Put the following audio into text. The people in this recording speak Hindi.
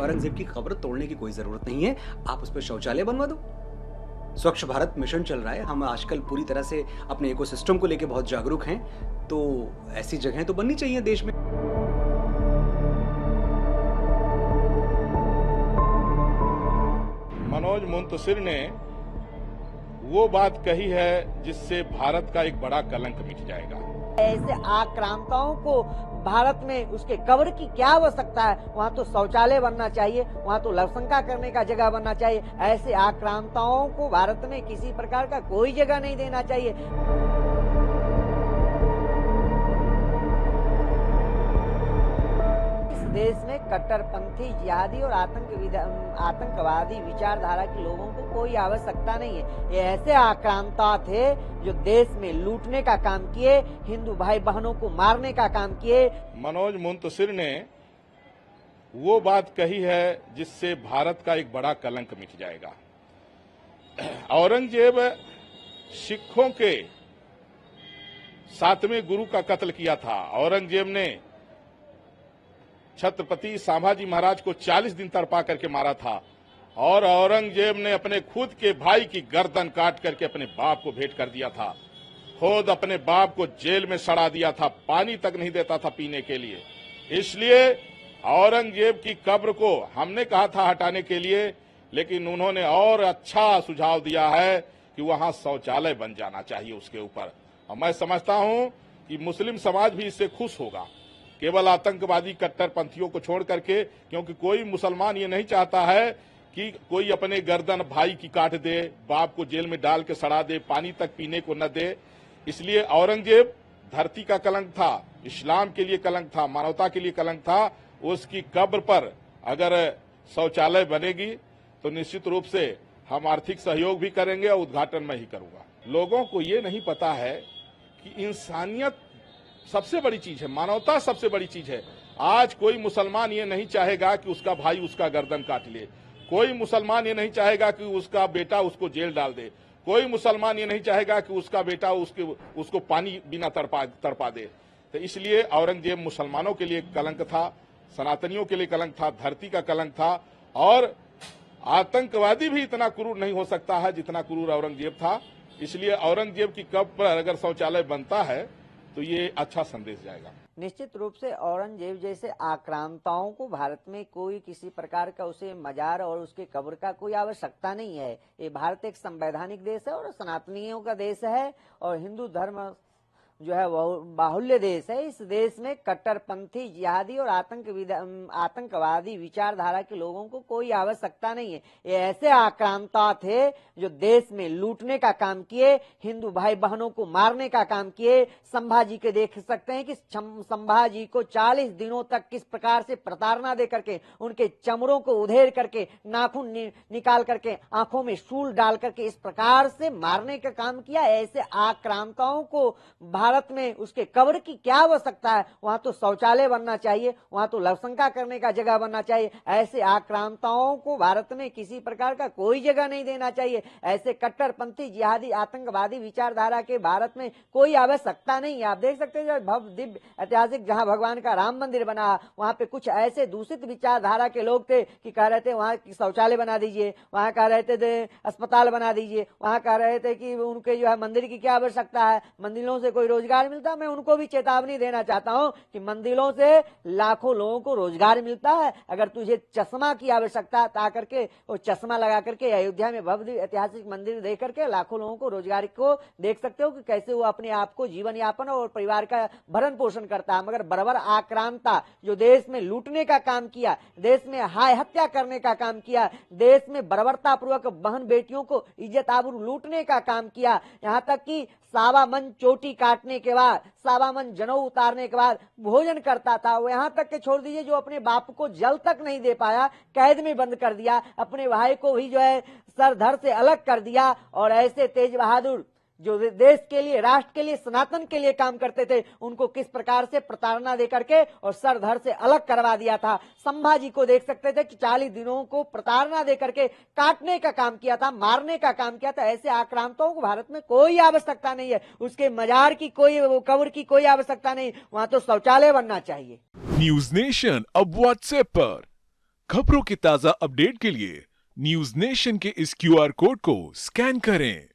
औरंगजेब की कब्र तोड़ने की कोई जरूरत नहीं है, आप उस पर शौचालय बनवा दो। स्वच्छ भारत मिशन चल रहा है, हम आजकल पूरी तरह से अपने इकोसिस्टम को लेकर बहुत जागरूक हैं, तो ऐसी जगहें तो बननी चाहिए देश में। मनोज मुंतशिर ने वो बात कही है जिससे भारत का एक बड़ा कलंक मिट जाएगा। ऐसे आक्रांताओं को भारत में उसके कब्र की क्या आवश्यकता है? वहाँ तो शौचालय बनना चाहिए, वहाँ तो लवशंका करने का जगह बनना चाहिए। ऐसे आक्रांताओं को भारत में किसी प्रकार का कोई जगह नहीं देना चाहिए। देश में कट्टरपंथी, जिहादी और आतंकवादी विचारधारा के लोगों को कोई आवश्यकता नहीं है। ये ऐसे आक्रांता थे जो देश में लूटने का काम किए, हिंदू भाई बहनों को मारने का काम किए। मनोज मुंतशिर ने वो बात कही है जिससे भारत का एक बड़ा कलंक मिट जाएगा। औरंगजेब सिखों के 7वें गुरु का कत्ल किया था। औरंगजेब ने छत्रपति संभाजी महाराज को 40 दिन तड़पा करके मारा था और औरंगजेब ने अपने खुद के भाई की गर्दन काट करके अपने बाप को भेंट कर दिया था। खुद अपने बाप को जेल में सड़ा दिया था, पानी तक नहीं देता था पीने के लिए। इसलिए औरंगजेब की कब्र को हमने कहा था हटाने के लिए, लेकिन उन्होंने और अच्छा सुझाव दिया है कि वहां शौचालय बन जाना चाहिए उसके ऊपर। और मैं समझता हूं कि मुस्लिम समाज भी इससे खुश होगा, केवल आतंकवादी कट्टरपंथियों को छोड़ करके, क्योंकि कोई मुसलमान ये नहीं चाहता है कि कोई अपने गर्दन भाई की काट दे, बाप को जेल में डाल के सड़ा दे, पानी तक पीने को न दे। इसलिए औरंगजेब धरती का कलंक था, इस्लाम के लिए कलंक था, मानवता के लिए कलंक था। उसकी कब्र पर अगर शौचालय बनेगी तो निश्चित रूप से हम आर्थिक सहयोग भी करेंगे और उद्घाटन मैं ही करूंगा। लोगों को ये नहीं पता है कि इंसानियत सबसे बड़ी चीज है, मानवता सबसे बड़ी चीज है। आज कोई मुसलमान ये नहीं चाहेगा कि उसका भाई उसका गर्दन काट ले, कोई मुसलमान ये नहीं चाहेगा कि उसका बेटा उसको जेल डाल दे, कोई मुसलमान ये नहीं चाहेगा कि उसका बेटा उसको पानी बिना तड़पा दे। तो इसलिए औरंगजेब मुसलमानों के लिए कलंक था, सनातनियों के लिए कलंक था, धरती का कलंक था। और आतंकवादी भी इतना क्रूर नहीं हो सकता है जितना क्रूर औरंगजेब था। इसलिए औरंगजेब की कब्र पर अगर शौचालय बनता है तो ये अच्छा संदेश जाएगा। निश्चित रूप से औरंगजेब जैसे आक्रांताओं को भारत में कोई किसी प्रकार का उसे मजार और उसके कब्र का कोई आवश्यकता नहीं है। ये भारत एक संवैधानिक देश है और सनातनियों का देश है और हिंदू धर्म जो है वो बाहुल्य देश है। इस देश में कट्टरपंथी, जिहादी और आतंकवादी विचारधारा के लोगों को कोई आवश्यकता नहीं है। ये ऐसे आक्रांता थे जो देश में लूटने का काम किए, हिंदू भाई बहनों को मारने का काम किए। संभाजी के देख सकते हैं कि संभाजी को 40 दिनों तक किस प्रकार से प्रताड़ना दे करके, उनके चमड़ों को उधेड़ करके, नाखून निकाल करके, आंखों में शूल डाल करके इस प्रकार से मारने का काम किया। ऐसे आक्रांताओं को भारत में उसके कब्र की क्या आवश्यकता है? वहां तो शौचालय बनना चाहिए, वहां तो लवशंका करने का जगह बनना चाहिए। ऐसे आक्रांताओं को भारत में किसी प्रकार का कोई जगह नहीं देना चाहिए। ऐसे कट्टरपंथी, जिहादी, आतंकवादी विचारधारा के भारत में कोई आवश्यकता नहीं है। आप देख सकते हैं भव्य दिव्य ऐतिहासिक जहां भगवान का राम मंदिर बना, वहां पे कुछ ऐसे दूषित विचारधारा के लोग थे कि कह रहे थे वहां शौचालय बना दीजिए, वहां कह रहे थे अस्पताल बना दीजिए, वहां कह रहे थे कि उनके जो है मंदिर की क्या आवश्यकता है, मंदिरों से कोई रोजगार मिलता। मैं उनको भी चेतावनी देना चाहता हूं कि मंदिरों से लाखों लोगों को रोजगार मिलता है। अगर तुझे चश्मा की आवश्यकता है, ता करके वो चश्मा लगा करके अयोध्या में भव्य ऐतिहासिक मंदिर देख करके लाखों लोगों को रोजगार को देख सकते हो कि कैसे वो अपने आप को जीवन यापन और परिवार का भरण पोषण करता है। मगर बराबर आक्रांता जो देश में लूटने का काम किया, देश में हाय हत्या करने का काम किया, देश में बर्बरता पूर्वक बहन बेटियों को इज्जत आबरू लूटने का काम किया, यहाँ तक कि सावा मन चोटी काटने के बाद, सावा मन जनेऊ उतारने के बाद भोजन करता था। वो यहाँ तक के छोड़ दीजिए जो अपने बाप को जल तक नहीं दे पाया, कैद में बंद कर दिया, अपने भाई को भी जो है सर धड़ से अलग कर दिया। और ऐसे तेज बहादुर जो देश के लिए, राष्ट्र के लिए, सनातन के लिए काम करते थे, उनको किस प्रकार से प्रताड़ना दे करके और सर धड़ से अलग करवा दिया था। संभाजी को देख सकते थे कि 40 दिनों को प्रताड़ना दे करके काटने का काम किया था, मारने का काम किया था। ऐसे आक्रांतों को भारत में कोई आवश्यकता नहीं है। उसके मजार की कोई, कब्र की कोई आवश्यकता नहीं, वहां तो शौचालय बनना चाहिए। न्यूज नेशन अब व्हाट्सएप पर खबरों के ताजा अपडेट के लिए न्यूज नेशन के इस क्यूआर कोड को स्कैन करें